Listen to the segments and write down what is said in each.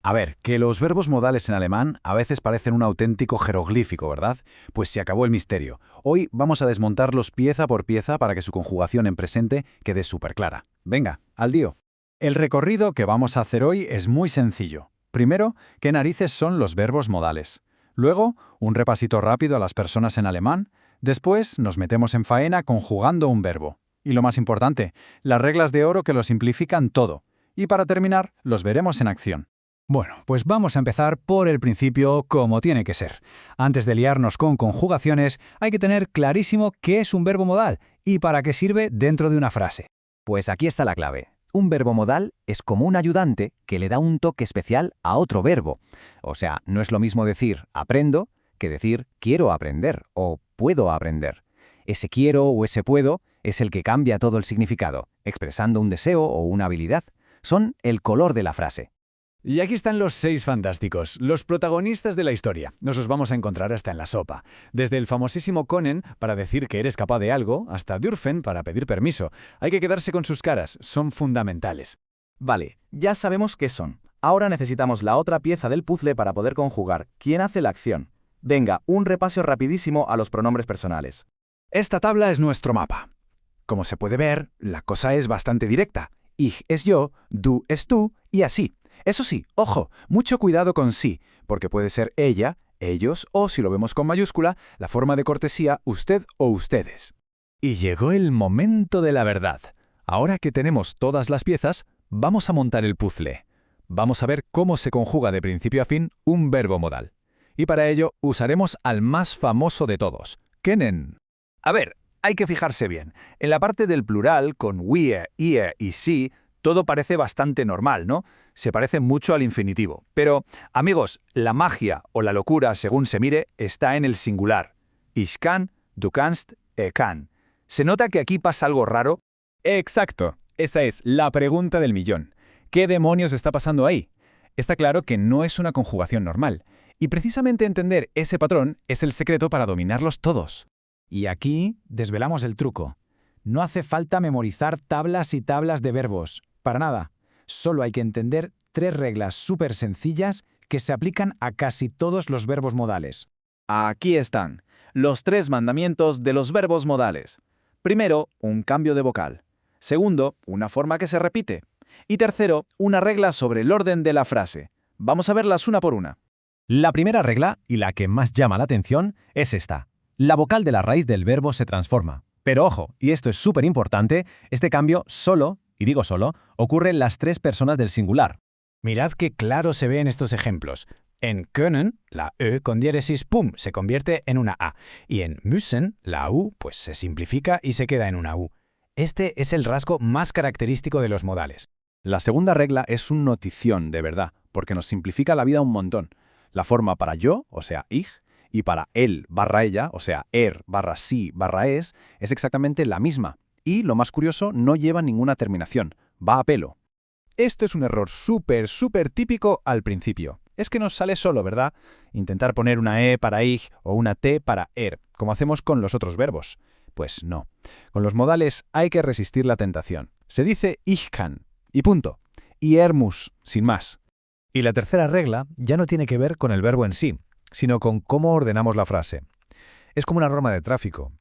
A ver, que los verbos modales en alemán a veces parecen un auténtico jeroglífico, ¿verdad? Pues se acabó el misterio. Hoy vamos a desmontarlos pieza por pieza para que su conjugación en presente quede súper clara. Venga, al lío. El recorrido que vamos a hacer hoy es muy sencillo. Primero, ¿qué narices son los verbos modales? Luego, un repasito rápido a las personas en alemán. Después, nos metemos en faena conjugando un verbo. Y lo más importante, las reglas de oro que lo simplifican todo. Y para terminar, los veremos en acción. Bueno, pues vamos a empezar por el principio como tiene que ser. Antes de liarnos con conjugaciones, hay que tener clarísimo qué es un verbo modal y para qué sirve dentro de una frase. Pues aquí está la clave. Un verbo modal es como un ayudante que le da un toque especial a otro verbo. O sea, no es lo mismo decir aprendo que decir quiero aprender o puedo aprender. Ese quiero o ese puedo es el que cambia todo el significado, expresando un deseo o una habilidad. Son el color de la frase. Y aquí están los 6 fantásticos, los protagonistas de la historia. Nos los vamos a encontrar hasta en la sopa. Desde el famosísimo können para decir que eres capaz de algo, hasta dürfen para pedir permiso. Hay que quedarse con sus caras, son fundamentales. Vale, ya sabemos qué son. Ahora necesitamos la otra pieza del puzzle para poder conjugar quién hace la acción. Venga, un repaso rapidísimo a los pronombres personales. Esta tabla es nuestro mapa. Como se puede ver, la cosa es bastante directa. Ich es yo, du es tú y así. Eso sí, ojo, mucho cuidado con sí, porque puede ser ella, ellos o, si lo vemos con mayúscula, la forma de cortesía usted o ustedes. Y llegó el momento de la verdad. Ahora que tenemos todas las piezas, vamos a montar el puzzle. Vamos a ver cómo se conjuga de principio a fin un verbo modal. Y para ello usaremos al más famoso de todos, kennen. A ver, hay que fijarse bien. En la parte del plural, con wir, ihr y sie, todo parece bastante normal, ¿no? Se parece mucho al infinitivo. Pero, amigos, la magia o la locura, según se mire, está en el singular. Ich kann, du kannst, er kann. ¿Se nota que aquí pasa algo raro? Exacto. Esa es la pregunta del millón. ¿Qué demonios está pasando ahí? Está claro que no es una conjugación normal. Y precisamente entender ese patrón es el secreto para dominarlos todos. Y aquí desvelamos el truco. No hace falta memorizar tablas y tablas de verbos. Para nada. Solo hay que entender 3 reglas súper sencillas que se aplican a casi todos los verbos modales. Aquí están, los 3 mandamientos de los verbos modales. Primero, un cambio de vocal. Segundo, una forma que se repite. Y tercero, una regla sobre el orden de la frase. Vamos a verlas una por una. La primera regla, y la que más llama la atención, es esta. La vocal de la raíz del verbo se transforma. Pero ojo, y esto es súper importante, este cambio solo, y digo solo, ocurre en las 3 personas del singular. Mirad qué claro se ve en estos ejemplos. En können, la Ö con diéresis pum se convierte en una A. Y en müssen, la U pues se simplifica y se queda en una U. Este es el rasgo más característico de los modales. La segunda regla es una notición, de verdad, porque nos simplifica la vida un montón. La forma para yo, o sea, ich, y para él barra ella, o sea, barra sí barra es exactamente la misma. Y, lo más curioso, no lleva ninguna terminación. Va a pelo. Esto es un error súper típico al principio. Es que nos sale solo, ¿verdad? Intentar poner una E para ich o una T para como hacemos con los otros verbos. Pues no. Con los modales hay que resistir la tentación. Se dice ich kann, y punto. Y muss, sin más. Y la tercera regla ya no tiene que ver con el verbo en sí, sino con cómo ordenamos la frase. Es como una norma de tráfico.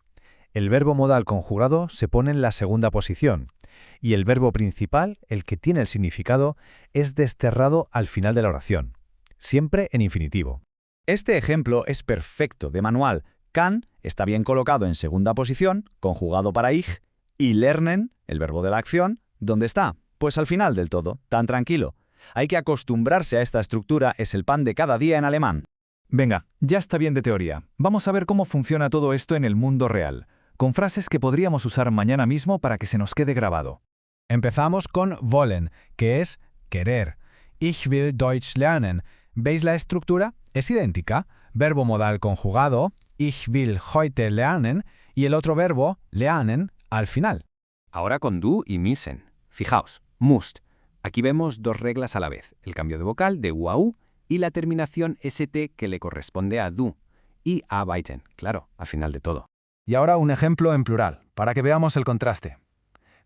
El verbo modal conjugado se pone en la segunda posición, y el verbo principal, el que tiene el significado, es desterrado al final de la oración, siempre en infinitivo. Este ejemplo es perfecto, de manual. Kann está bien colocado en segunda posición, conjugado para ich, y lernen, el verbo de la acción, ¿dónde está? Pues al final del todo, tan tranquilo. Hay que acostumbrarse a esta estructura, es el pan de cada día en alemán. Venga, ya está bien de teoría. Vamos a ver cómo funciona todo esto en el mundo real, con frases que podríamos usar mañana mismo para que se nos quede grabado. Empezamos con wollen, que es querer. Ich will Deutsch lernen. ¿Veis la estructura? Es idéntica. Verbo modal conjugado, ich will heute lernen, y el otro verbo, lernen, al final. Ahora con du y müssen. Fijaos, musst. Aquí vemos 2 reglas a la vez, el cambio de vocal de u a u y la terminación st que le corresponde a du. Y arbeiten, claro, al final de todo. Y ahora un ejemplo en plural, para que veamos el contraste.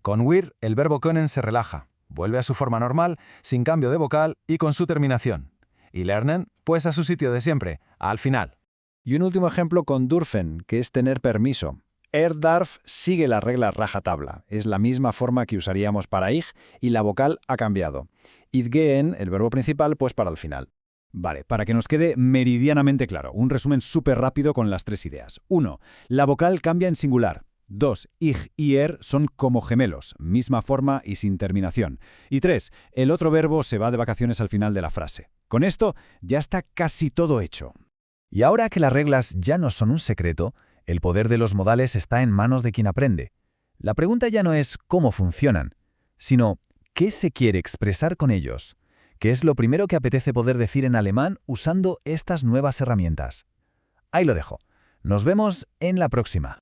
Con wir, el verbo können se relaja. vuelve a su forma normal, sin cambio de vocal y con su terminación. Y lernen, pues a su sitio de siempre, al final. Y un último ejemplo con dürfen, que es tener permiso. Darf sigue la regla rajatabla. Es la misma forma que usaríamos para ich y la vocal ha cambiado. Gehen, el verbo principal, pues para el final. Vale, para que nos quede meridianamente claro, un resumen súper rápido con las 3 ideas. 1. La vocal cambia en singular. 2. Ich y son como gemelos, misma forma y sin terminación. Y 3. El otro verbo se va de vacaciones al final de la frase. Con esto ya está casi todo hecho. Y ahora que las reglas ya no son un secreto, el poder de los modales está en manos de quien aprende. La pregunta ya no es cómo funcionan, sino qué se quiere expresar con ellos, que es lo primero que apetece poder decir en alemán usando estas nuevas herramientas. Ahí lo dejo. Nos vemos en la próxima.